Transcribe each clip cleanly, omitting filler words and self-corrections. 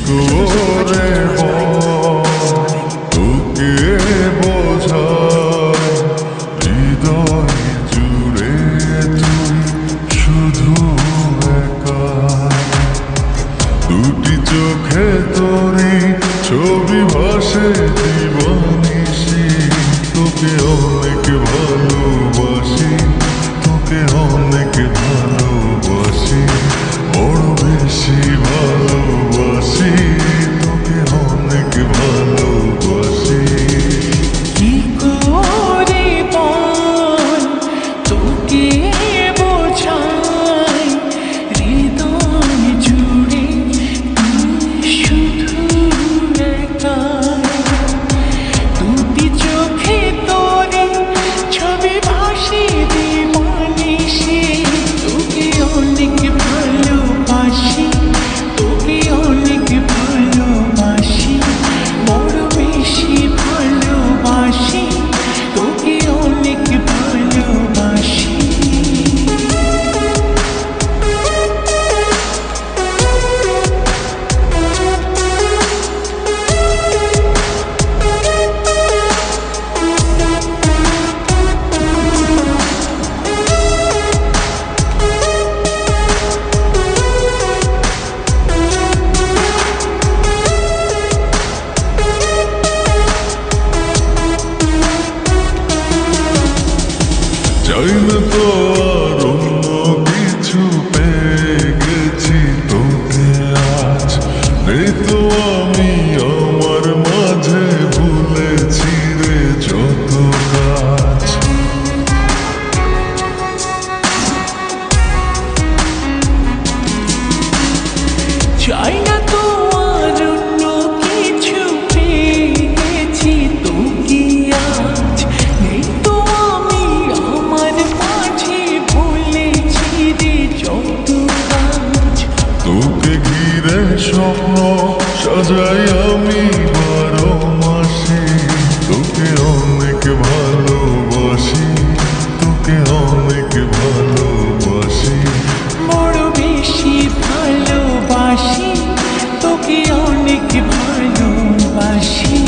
করে তোকে বোঝায় হৃদয় জুড়ে তুই শুধু একা দুটি চোখে তোরই ছবি ভাসে জীবনিশি তোকে অনেক ভালোবাসি তোকে অনেক ভালোবাসি বড় বেশি ভালোবাসি তোকে অনেক ভালোবাসি কি করে বল তোকে বোঝাই হৃদয় জুড়ে তুই শুধু একা দুটি চোখে তোরে ছবি ভাসে দিবানিশি তোকে অনেক ভালোবাসি তোকে অনেক ভালোবাসি বড় বেশি ভালোবাসি তোকে অনেক ভালোবাসি চাই না তো আর অন্য কিছু পেয়ে গেছি তোকে আজ নেই তো আমি আমার মাঝে ভুলেছি রে যত কাজ চাই না তো আর অন্য কিছু পেয়ে গেছি তোকে আজ নেই তো আমি আমার মাঝে ভুলেছি রে যত কাজ তোকে ঘিরে স্বপ্ন সাজাই আমি 12 মাসে তোকে অনেক ভালোবাসি তোকে অনেক ভালোবাসি বড় বেশি ভালোবাসি তোকে অনেক ভালোবাসি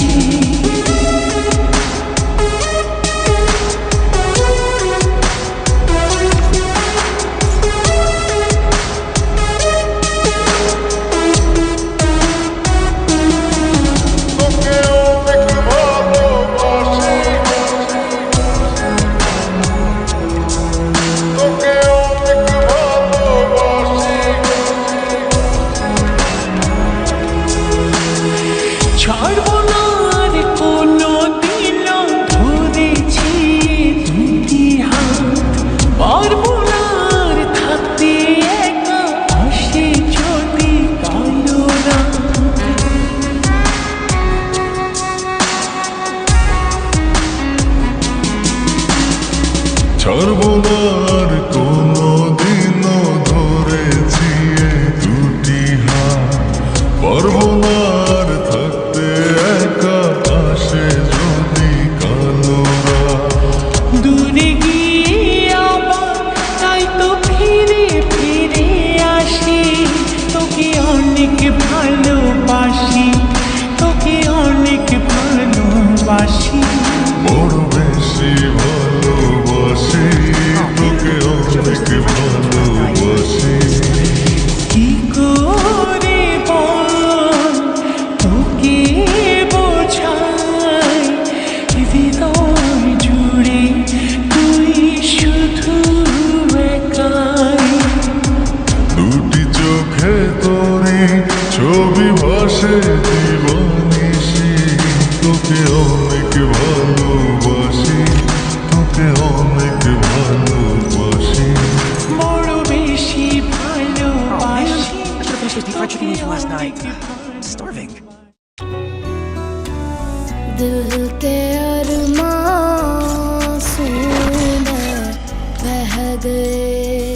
তোকে অনেক ভালোবাসি তোকে অনেক ভালোবাসি ছাড়বো না আর কোনো দিন ধরেছি দুটি হাত পারবো না আর থাকতে একা আসে যদি কালো রাত ছাড়বো না আর কোনো দিনও ধরেছি এই দুটি হাত পারবো না আর থাকতে একা আসে যদি কালো রাত দূরে গিয়ে আবার তাই তো ফিরে ফিরে আসি তোকে অনেক ভালোবাসি তোকে অনেক ভালোবাসি বড় বেশি ভালোবাসি তোকে অনেক ভালোবাসি কি করে বল তোকে বোঝাই হৃদয় জুড়ে তুই শুধু একাই দুটি চোখে তোরে ছবি ভাসে জীবনিশি তোকে অনেক ভালোবাসি তোকে অনেক ভালোবাসি বড় বেশি ভালোবাসি I should have finished this deep fried chicken eating last night. Starving. दिल के अरमां में बह गए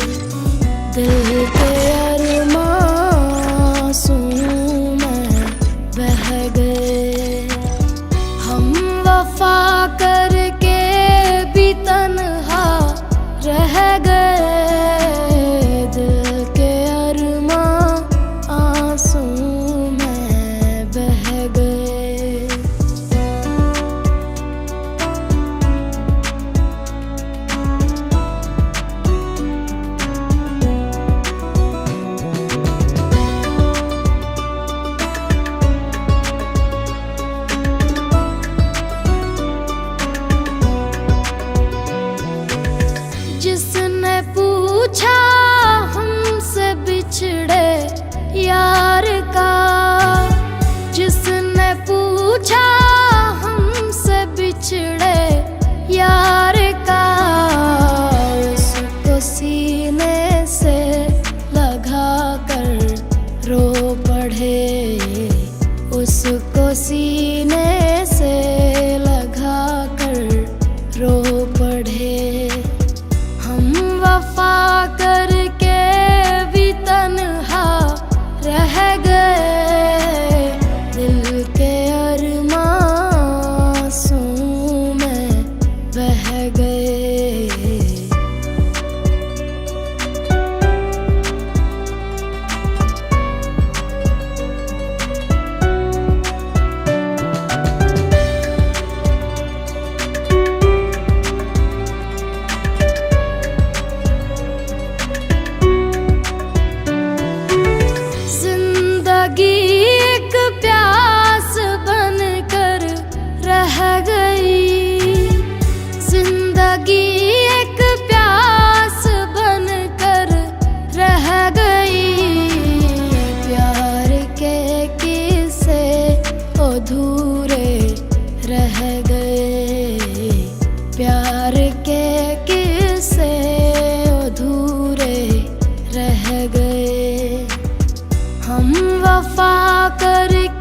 दिल के अरमां में बह गए हम वफा करके भी तन्हा रह गए दिल के अरमां आंसू में पढ़े उसको सीने से लगा कर रो पढ़े। हम वफा करके भी तन्हा रह गए, दिल के अरमां आंसू में बह गए। जिंदगी एक प्यास बनकर रह गई, जिंदगी एक प्यास बनकर रह गई। प्यार के किस्से अधूरे रह गए, प्यार के किस्से अधूरे रह गए। हम वफा करके